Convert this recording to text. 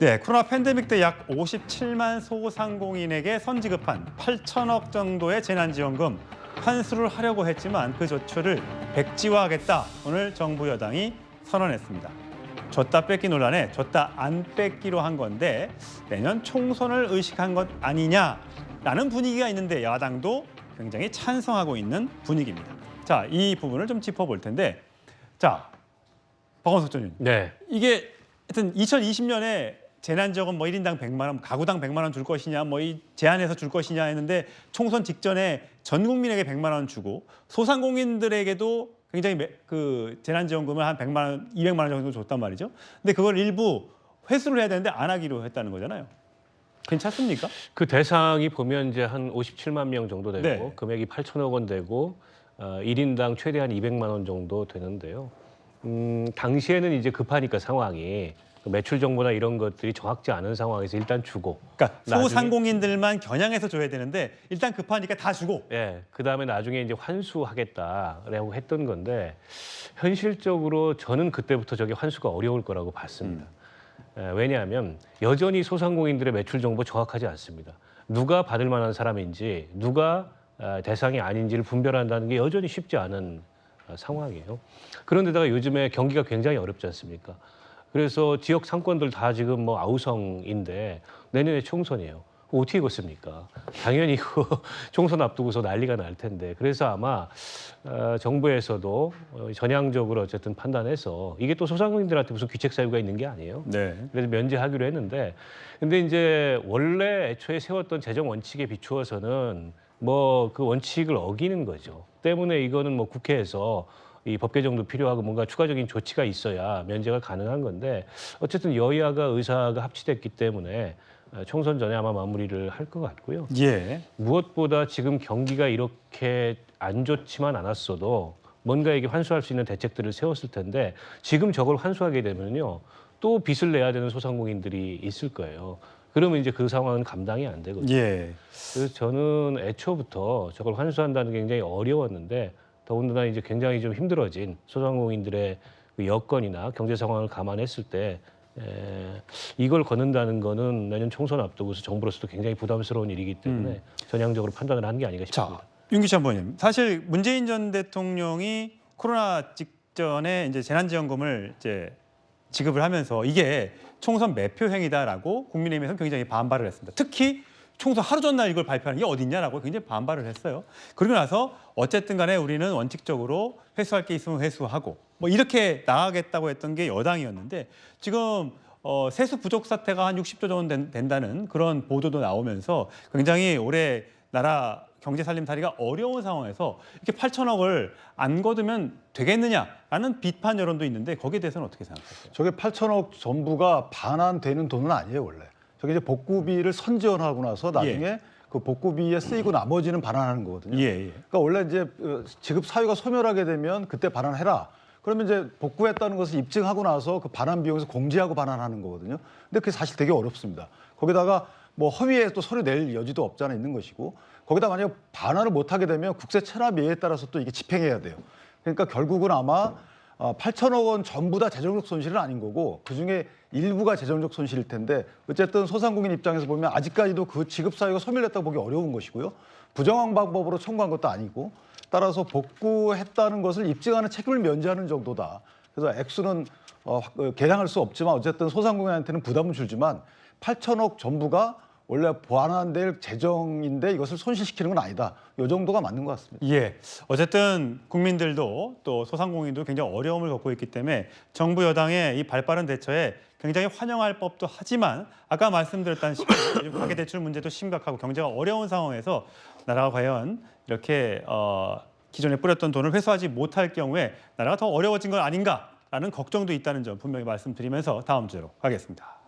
네, 코로나 팬데믹 때 약 57만 소상공인에게 선지급한 8천억 정도의 재난지원금 환수를 하려고 했지만 그 조처를 백지화하겠다. 오늘 정부 여당이 선언했습니다. 줬다 뺏기 논란에 줬다 안 뺏기로 한 건데 내년 총선을 의식한 것 아니냐라는 분위기가 있는데 야당도 굉장히 찬성하고 있는 분위기입니다. 자, 이 부분을 좀 짚어볼 텐데, 자, 박원석 전 의원님. 네. 이게 하여튼 2020년에 재난지원금 뭐 1인당 100만 원, 가구당 100만 원 줄 것이냐, 뭐 이 제한해서 줄 것이냐 했는데 총선 직전에 전 국민에게 100만 원 주고 소상공인들에게도 굉장히 그 재난지원금을 한 100만 원, 200만 원 정도 줬단 말이죠. 근데 그걸 일부 회수를 해야 되는데 안 하기로 했다는 거잖아요. 괜찮습니까? 그 대상이 보면 이제 한 57만 명 정도 되고 네. 금액이 8천억 원 되고 1인당 최대한 200만 원 정도 되는데요. 당시에는 이제 급하니까 상황이 매출 정보나 이런 것들이 정확지 않은 상황에서 일단 주고. 그러니까 소상공인들만 겨냥해서 줘야 되는데 일단 급하니까 다 주고. 예, 그다음에 나중에 이제 환수하겠다라고 했던 건데 현실적으로 저는 그때부터 저게 환수가 어려울 거라고 봤습니다. 왜냐하면 여전히 소상공인들의 매출 정보 정확하지 않습니다. 누가 받을 만한 사람인지 누가 대상이 아닌지를 분별한다는 게 여전히 쉽지 않은 상황이에요. 그런데다가 요즘에 경기가 굉장히 어렵지 않습니까? 그래서 지역 상권들 다 지금 뭐 아우성인데 내년에 총선이에요. 어떻게 걷습니까? 당연히 그 총선 앞두고서 난리가 날 텐데. 그래서 아마 정부에서도 전향적으로 어쨌든 판단해서 이게 또 소상공인들한테 무슨 귀책 사유가 있는 게 아니에요. 네. 그래서 면제하기로 했는데, 근데 이제 원래 애초에 세웠던 재정 원칙에 비추어서는 뭐 그 원칙을 어기는 거죠. 때문에 이거는 뭐 국회에서 이 법 개정도 필요하고 뭔가 추가적인 조치가 있어야 면제가 가능한 건데 어쨌든 여야가 의사가 합치됐기 때문에 총선 전에 아마 마무리를 할 것 같고요. 예. 무엇보다 지금 경기가 이렇게 안 좋지만 않았어도 뭔가에게 환수할 수 있는 대책들을 세웠을 텐데 지금 저걸 환수하게 되면요. 또 빚을 내야 되는 소상공인들이 있을 거예요. 그러면 이제 그 상황은 감당이 안 되거든요. 예. 그래서 저는 애초부터 저걸 환수한다는 게 굉장히 어려웠는데 더군다나 이제 굉장히 좀 힘들어진 소상공인들의 그 여건이나 경제 상황을 감안했을 때 이걸 걷는다는 거는 내년 총선 앞두고서 정부로서도 굉장히 부담스러운 일이기 때문에 전향적으로 판단을 한 게 아닌가 싶습니다. 자, 윤기찬 의원님. 사실 문재인 전 대통령이 코로나 직전에 이제 재난지원금을 이제 지급을 하면서 이게 총선 매표 행위다라고 국민의힘에서 굉장히 반발을 했습니다. 특히 총선 하루 전날 이걸 발표하는 게 어딨냐라고 굉장히 반발을 했어요. 그러고 나서 어쨌든 간에 우리는 원칙적으로 회수할 게 있으면 회수하고 뭐 이렇게 나가겠다고 했던 게 여당이었는데 지금 세수 부족 사태가 한 60조 정도 된다는 그런 보도도 나오면서 굉장히 올해 나라 경제 살림살이가 어려운 상황에서 이렇게 8천억을 안 거두면 되겠느냐라는 비판 여론도 있는데 거기에 대해서는 어떻게 생각하세요? 저게 8천억 전부가 반환되는 돈은 아니에요, 원래. 저게 이제 복구비를 선지원하고 나서 나중에 그 복구비에 쓰이고 나머지는 반환하는 거거든요. 그러니까 원래 이제 지급 사유가 소멸하게 되면 그때 반환해라. 그러면 이제 복구했다는 것을 입증하고 나서 그 반환 비용에서 공제하고 반환하는 거거든요. 근데 그게 사실 되게 어렵습니다. 거기다가 뭐 허위에 또 서류 낼 여지도 없지 않아 있는 것이고 거기다 만약에 반환을 못하게 되면 국세 체납 예에 따라서 또 이게 집행해야 돼요. 그러니까 결국은 아마 8천억 원 전부 다 재정적 손실은 아닌 거고 그중에 일부가 재정적 손실일 텐데 어쨌든 소상공인 입장에서 보면 아직까지도 그 지급 사유가 소멸됐다고 보기 어려운 것이고요. 부정한 방법으로 청구한 것도 아니고 따라서 복구했다는 것을 입증하는 책임을 면제하는 정도다. 그래서 액수는 계량할 수 없지만 어쨌든 소상공인한테는 부담은 줄지만 8천억 전부가 원래 보완될 재정인데 이것을 손실시키는 건 아니다. 이 정도가 맞는 것 같습니다. 예. 어쨌든 국민들도 또 소상공인도 굉장히 어려움을 겪고 있기 때문에 정부 여당의 이 발빠른 대처에 굉장히 환영할 법도 하지만 아까 말씀드렸다시피 가계대출 문제도 심각하고 경제가 어려운 상황에서 나라가 과연 이렇게 기존에 뿌렸던 돈을 회수하지 못할 경우에 나라가 더 어려워진 건 아닌가라는 걱정도 있다는 점 분명히 말씀드리면서 다음 주로 가겠습니다.